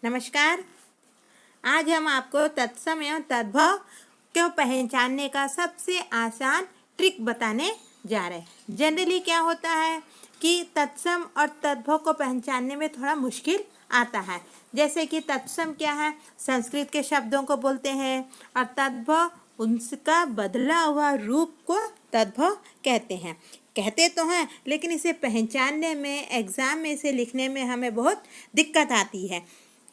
नमस्कार। आज हम आपको तत्सम एवं तद्भव को पहचानने का सबसे आसान ट्रिक बताने जा रहे हैं। जनरली क्या होता है कि तत्सम और तद्भव को पहचानने में थोड़ा मुश्किल आता है। जैसे कि तत्सम क्या है, संस्कृत के शब्दों को बोलते हैं, और तद्भव उनका बदला हुआ रूप को तद्भव कहते हैं। कहते तो हैं, लेकिन इसे पहचानने में, एग्ज़ाम में इसे लिखने में हमें बहुत दिक्कत आती है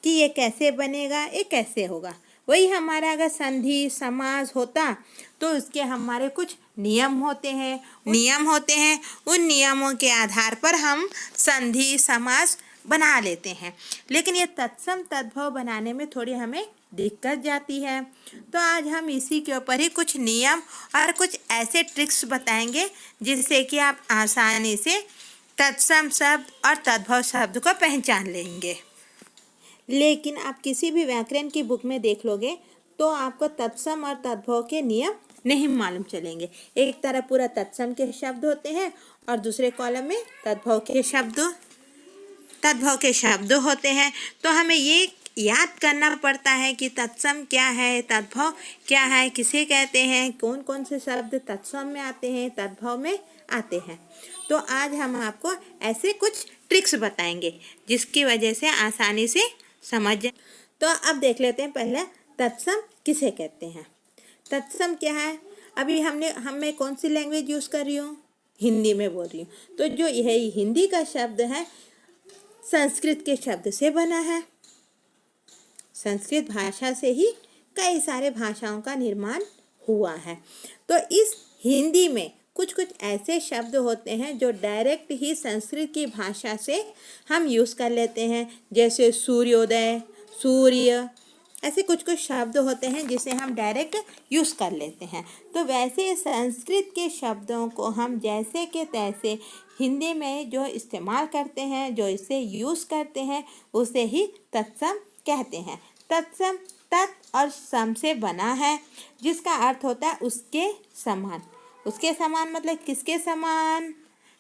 कि ये कैसे बनेगा, ये कैसे होगा। वही हमारा अगर संधि समास होता तो उसके हमारे कुछ नियम होते हैं उन नियमों के आधार पर हम संधि समास बना लेते हैं। लेकिन ये तत्सम तद्भव बनाने में थोड़ी हमें दिक्कत जाती है। तो आज हम इसी के ऊपर ही कुछ नियम और कुछ ऐसे ट्रिक्स बताएंगे जिससे कि आप आसानी से तत्सम शब्द और तद्भव शब्द को पहचान लेंगे। लेकिन आप किसी भी व्याकरण की बुक में देख लोगे तो आपको तत्सम और तद्भव के नियम नहीं मालूम चलेंगे। एक तरफ पूरा तत्सम के शब्द होते हैं और दूसरे कॉलम में तद्भव के शब्द होते हैं। तो हमें ये याद करना पड़ता है कि तत्सम क्या है, तद्भव क्या है, किसे कहते हैं, कौन कौन से शब्द तत्सम में आते हैं, तद्भव में आते हैं। तो आज हम आपको ऐसे कुछ ट्रिक्स बताएंगे जिसकी वजह से आसानी से समझ। तो अब देख लेते हैं पहले तत्सम किसे कहते हैं। तत्सम क्या है, अभी मैं कौन सी लैंग्वेज यूज़ कर रही हूँ, हिंदी में बोल रही हूँ। तो जो यह हिंदी का शब्द है संस्कृत के शब्द से बना है। संस्कृत भाषा से ही कई सारे भाषाओं का निर्माण हुआ है। तो इस हिंदी में कुछ ऐसे शब्द होते हैं जो डायरेक्ट ही संस्कृत की भाषा से हम यूज़ कर लेते हैं। जैसे सूर्योदय, सूर्य, ऐसे कुछ शब्द होते हैं जिसे हम डायरेक्ट यूज़ कर लेते हैं। तो वैसे संस्कृत के शब्दों को हम जैसे के तैसे हिंदी में जो इस्तेमाल करते हैं, जो इसे यूज़ करते हैं, उसे ही तत्सम कहते हैं। तत्सम तत् और सम से बना है, जिसका अर्थ होता है उसके समान। उसके समान मतलब किसके समान?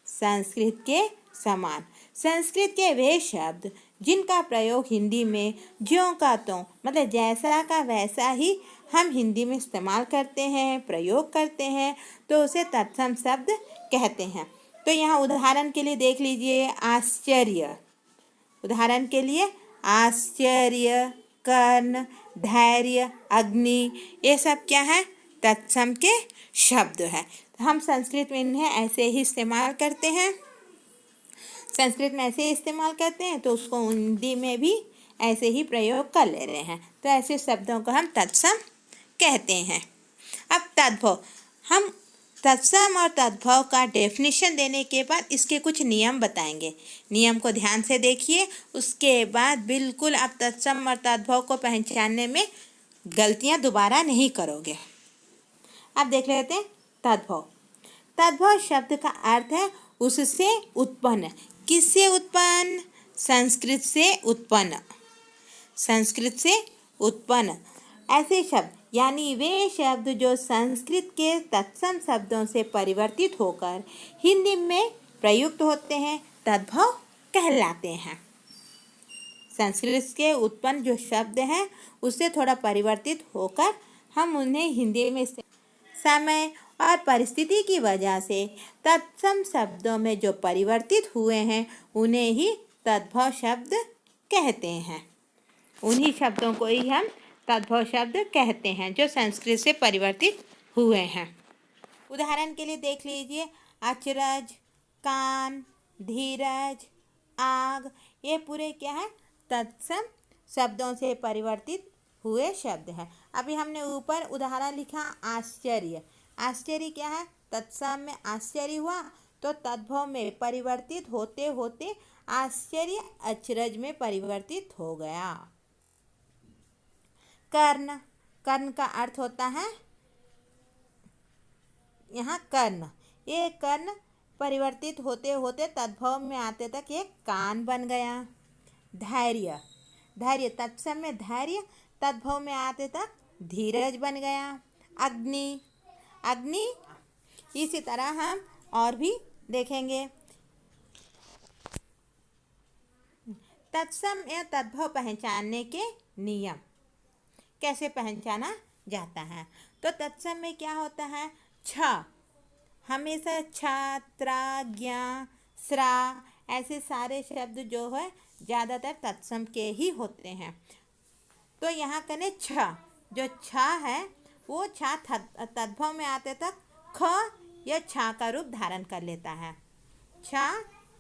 संस्कृत के समान। संस्कृत के वे शब्द जिनका प्रयोग हिंदी में ज्यों का त्यों मतलब जैसा का वैसा ही हम हिंदी में इस्तेमाल करते हैं, प्रयोग करते हैं, तो उसे तत्सम शब्द कहते हैं। तो यहाँ उदाहरण के लिए देख लीजिए, आश्चर्य। उदाहरण के लिए आश्चर्य, कर्ण, धैर्य, अग्नि, ये सब क्या है? तत्सम के शब्द है। हम संस्कृत में इन्हें ऐसे ही इस्तेमाल करते हैं। तो उसको हिंदी में भी ऐसे ही प्रयोग कर ले रहे हैं। तो ऐसे शब्दों को हम तत्सम कहते हैं। अब तद्भव, हम तत्सम और तद्भव का डेफिनेशन देने के बाद इसके कुछ नियम बताएंगे। नियम को ध्यान से देखिए, उसके बाद बिल्कुल आप तत्सम और तद्भव को पहचानने में गलतियां दोबारा नहीं करोगे। अब देख लेते हैं तद्भव। तद्भव शब्द का अर्थ है उससे उत्पन्न। किससे उत्पन्न? संस्कृत से उत्पन्न। संस्कृत से उत्पन्न ऐसे शब्द, यानी वे शब्द जो संस्कृत के तत्सम शब्दों से परिवर्तित होकर हिंदी में प्रयुक्त होते हैं, तद्भव कहलाते हैं। संस्कृत के उत्पन्न जो शब्द हैं उससे थोड़ा परिवर्तित होकर हम उन्हें हिंदी में समय और परिस्थिति की वजह से तत्सम शब्दों में जो परिवर्तित हुए हैं उन्हें ही तद्भव शब्द कहते हैं। उन्हीं शब्दों को ही हम तद्भव शब्द कहते हैं जो संस्कृत से परिवर्तित हुए हैं। उदाहरण के लिए देख लीजिए, अचरज, कान, धीरज, आग, ये पूरे क्या है? तत्सम शब्दों से परिवर्तित हुए शब्द हैं। अभी हमने ऊपर उदाहरण लिखा आश्चर्य। आश्चर्य क्या है? तत्सम में आश्चर्य हुआ तो तद्भव में परिवर्तित होते होते आश्चर्य अचरज में परिवर्तित हो गया। कर्ण, कर्ण का अर्थ होता है यहाँ कर्ण। ये कर्ण परिवर्तित होते होते तद्भव में आते तक ये कान बन गया। धैर्य, धैर्य तत्सम में धैर्य, तद्भव में आते तक धीरज बन गया। अग्नि, अग्नि, इसी तरह हम और भी देखेंगे। तत्सम या तद्भव पहचानने के नियम कैसे पहचाना जाता है। तो तत्सम में क्या होता है, छ हमेशा छ, त्रा, ज्ञा, स्रा ऐसे सारे शब्द जो है ज़्यादातर तत्सम के ही होते हैं। तो यहाँ कने छ, जो छ है वो छ तद्भव में आते तक ख या छ का रूप धारण कर लेता है, छ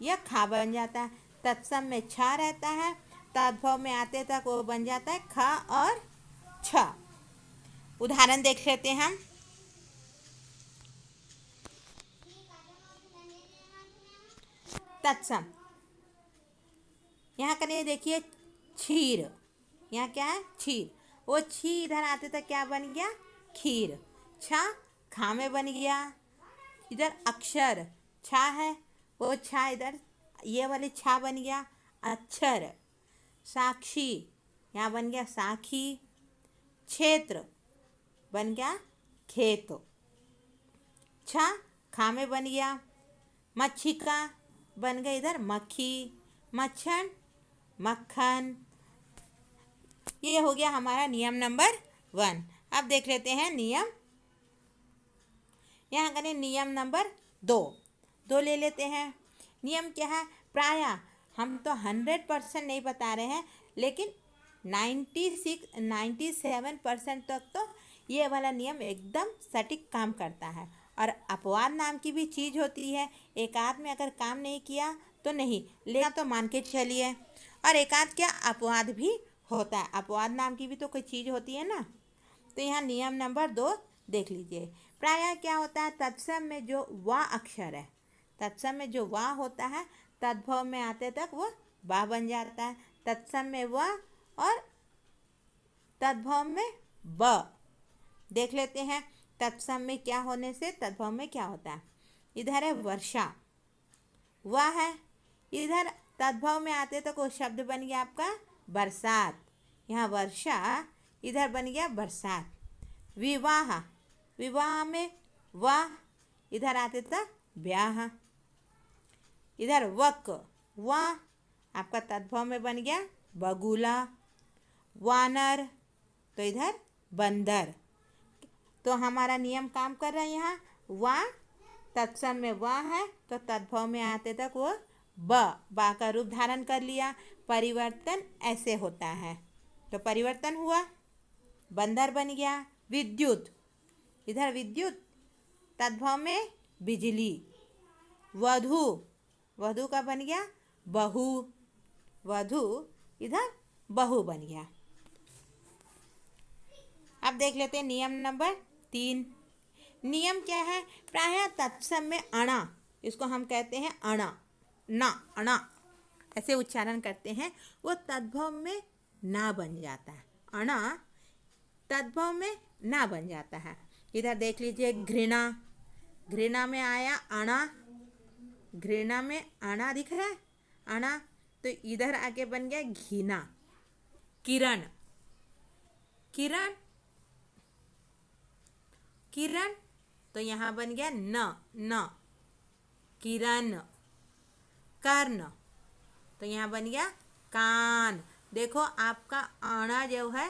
या खा बन जाता है। तत्सम में छ रहता है, तद्भव में आते तक वो बन जाता है ख और छ। उदाहरण देख लेते हैं हम। तत्सम यहाँ कने देखिए क्षीर, यहाँ क्या है क्षीर, वो छी इधर आते तक क्या बन गया खीर, छ खा में बन गया। इधर अक्षर छा है, वो छा इधर ये वाले छा बन गया अक्षर। साक्षी यहाँ बन गया साखी। क्षेत्र बन गया खेत, छ खा में बन गया। मच्छिका बन गई इधर मक्खी। मक्खन मक्खन। ये हो गया हमारा नियम नंबर 1। अब देख लेते हैं नियम, यहाँ करें नियम नंबर 2 ले लेते हैं। नियम क्या है, प्रायः हम तो 100% नहीं बता रहे हैं, लेकिन 97% तक तो ये वाला नियम एकदम सटीक काम करता है। और अपवाद नाम की भी चीज़ होती है, एक आध में अगर काम नहीं किया तो नहीं लेना, तो मान के चलिए। और एक आध क्या अपवाद भी होता है, अपवाद नाम की भी तो कोई चीज़ होती है ना। तो यहाँ नियम नंबर 2 देख लीजिए। प्रायः क्या होता है, तत्सम में जो वा अक्षर है, तत्सम में जो वा होता है तद्भव में आते तक वो बा बन जाता है। तत्सम में व और तद्भव में ब। देख लेते हैं तत्सम में क्या होने से तद्भव में क्या होता है। इधर है वर्षा, वह है, इधर तद्भव में आते तक वो शब्द बन गया आपका बरसात। यहाँ वर्षा इधर बन गया बरसात। विवाह, विवाह में वाह इधर आते तक ब्याह। इधर वक, वाह आपका तद्भव में बन गया बगुला। वानर तो इधर बंदर। तो हमारा नियम काम कर रहा है। यहाँ वाह तत्सम में वाह है तो तद्भव में आते तक वो बा का रूप धारण कर लिया। परिवर्तन ऐसे होता है, तो परिवर्तन हुआ, बंदर बन गया। विद्युत, इधर विद्युत तद्भव में बिजली। वधु, वधु का बन गया बहू, वधु इधर बहू बन गया। अब देख लेते हैं नियम नंबर 3। नियम क्या है, प्रायः तत्सम में अणा, इसको हम कहते हैं अणा, ना अणा ऐसे उच्चारण करते हैं, वो तद्भव में ना बन जाता है। अणा तद्भव में ना बन जाता है। इधर देख लीजिए घृणा, घृणा में आया अणा, घृणा में अणा दिख रहा है अणा, तो इधर आके बन गया घृणा। किरण, किरण, किरण तो यहाँ बन गया न किरण। कर्ण तो यहाँ बन गया कान। देखो आपका अणा जो है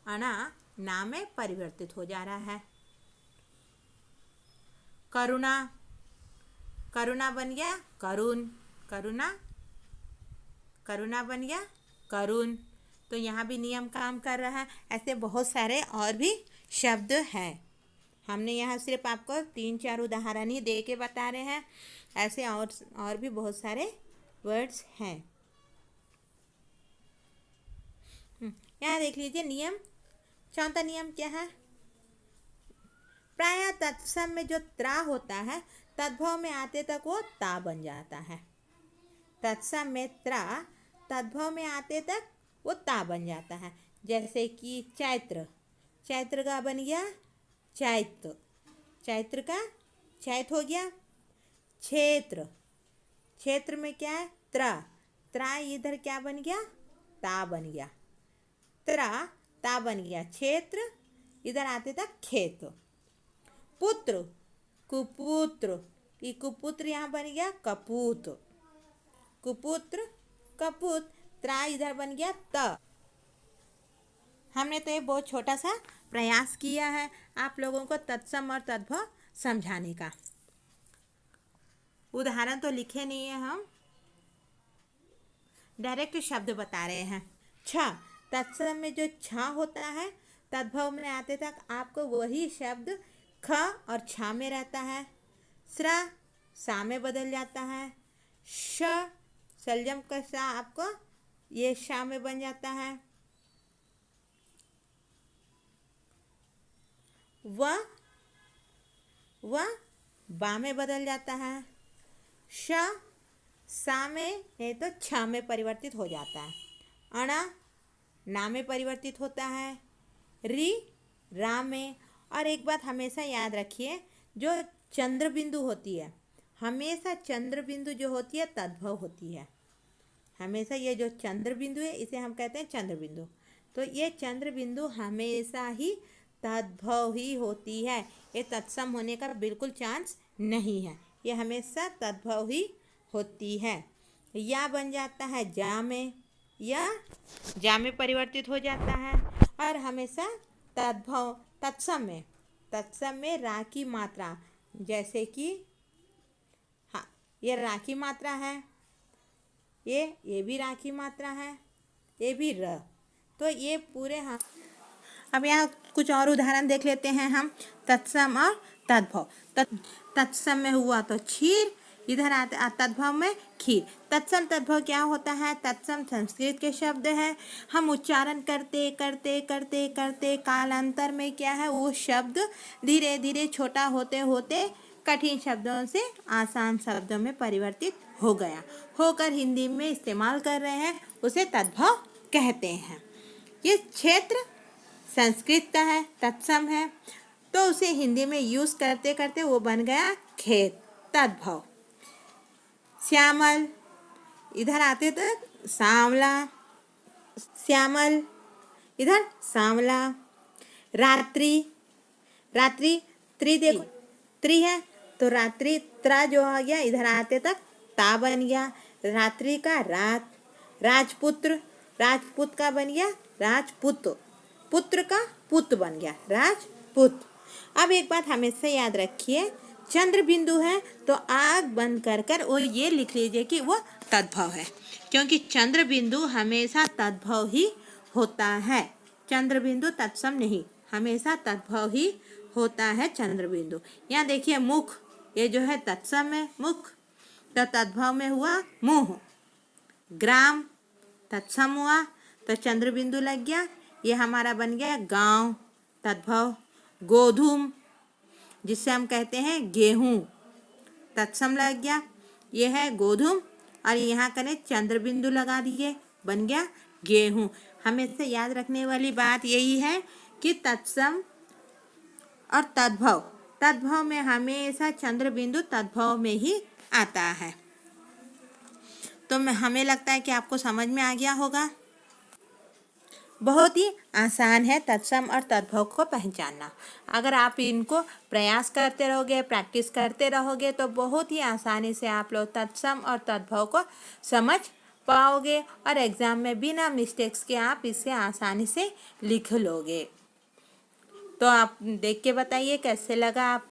अणा ना में परिवर्तित हो जा रहा है। करुणा, करुणा बन गया करुण, करुणा, करुणा बन गया करुण। तो यहाँ भी नियम काम कर रहा है। ऐसे बहुत सारे और भी शब्द हैं, हमने यहाँ सिर्फ आपको 3-4 उदाहरण ही दे के बता रहे हैं। ऐसे और भी बहुत सारे वर्ड्स हैं। यहाँ देख लीजिए नियम, चौथा नियम क्या है, प्रायः तत्सम में जो त्रा होता है तद्भव में आते तक वो ता बन जाता है। तत्सम में त्रा तद्भव में आते तक वो ता बन जाता है। जैसे कि चैत्र, चैत्र का बन गया चैत्र, चैत्र का चैत हो गया। क्षेत्र, क्षेत्र में क्या है त्रा, त्रा इधर क्या बन गया ता बन गया, त्रा ता बन गया क्षेत्र, इधर आते तक खेत। पुत्र, कुपुत्र, ये कुपुत्र यहाँ बन गया कपूत, कुपुत्र कपूत। त्रा इधर बन गया त। हमने तो ये बहुत छोटा सा प्रयास किया है आप लोगों को तत्सम और तद्भव समझाने का। उदाहरण तो लिखे नहीं है, हम डायरेक्ट शब्द बता रहे हैं। छ, तत्सम में जो छ होता है तद्भव में आते तक आपको वही शब्द ख और छ में रहता है। स्र सा में बदल जाता है। श सलजम का सा आपको ये शा में बन जाता है। व बा में बदल जाता है। श सा में नहीं तो छ में परिवर्तित हो जाता है। अणा ना में परिवर्तित होता है। री रा में। और एक बात हमेशा याद रखिए, जो चंद्र बिंदु होती है, हमेशा चंद्र बिंदु जो होती है तद्भव होती है। हमेशा ये जो चंद्र बिंदु है इसे हम कहते हैं चंद्र बिंदु। तो ये चंद्र बिंदु हमेशा ही तद्भव ही होती है। ये तत्सम होने का बिल्कुल चांस नहीं है, ये हमेशा तद्भव ही होती है। या बन जाता है जा में, या जा में परिवर्तित हो जाता है। और हमेशा तद्भव तत्सम में रा की मात्रा, जैसे कि हाँ ये रा की मात्रा है, ये भी रा की मात्रा है, ये भी र। तो ये पूरे हम अब यहाँ कुछ और उदाहरण देख लेते हैं हम तत्सम और तद्भव। तत्सम में हुआ तो क्षीर, इधर आते तद्भव में खीर। तत्सम तद्भव क्या होता है? तत्सम संस्कृत के शब्द है। हम उच्चारण करते करते करते करते कालांतर में क्या है, वो शब्द धीरे धीरे छोटा होते होते कठिन शब्दों से आसान शब्दों में परिवर्तित हो गया, होकर हिंदी में इस्तेमाल कर रहे हैं, उसे तद्भव कहते हैं। ये क्षेत्र संस्कृत का है, तत्सम है, तो उसे हिंदी में यूज़ करते करते वो बन गया खेत, तद्भव। श्यामल, इधर आते तो सांवला, श्यामल, इधर सांवला। रात्रि, रात्रि त्रि देखो त्रि है तो रात्रि त्रा जो आ गया इधर आते तक ता बन गया, रात्रि का रात। राजपुत्र, राजपूत का बन गया राजपुत, पुत्र का पुत बन गया राजपुत। अब एक बात हमेशा याद रखिए, चंद्र बिंदु है तो आग बंद कर कर और ये लिख लीजिए कि वो तद्भव है, क्योंकि चंद्र बिंदु हमेशा तद्भव ही होता है। चंद्र बिंदु तत्सम नहीं, हमेशा तद्भव ही होता है चंद्र बिंदु। यहाँ देखिए मुख, ये जो है तत्सम है मुख, तो तद्भव में हुआ मुंह। ग्राम तत्सम हुआ तो चंद्र बिंदु लग गया, ये हमारा बन गया गांव, तद्भव। गोधूम, जिससे हम कहते हैं गेहूं, तत्सम लग गया, ये है गोधूम, और यहाँ करें चंद्र बिंदु लगा दिए, बन गया गेहूं। हमेशा याद रखने वाली बात यही है कि तत्सम और तद्भव, तद्भव में हमेशा चंद्र बिंदु तद्भव में ही आता है। तो हमें लगता है कि आपको समझ में आ गया होगा। बहुत ही आसान है तत्सम और तद्भव को पहचानना। अगर आप इनको प्रयास करते रहोगे, प्रैक्टिस करते रहोगे, तो बहुत ही आसानी से आप लोग तत्सम और तद्भव को समझ पाओगे और एग्ज़ाम में बिना मिस्टेक्स के आप इसे आसानी से लिख लोगे। तो आप देख के बताइए कैसे लगा आप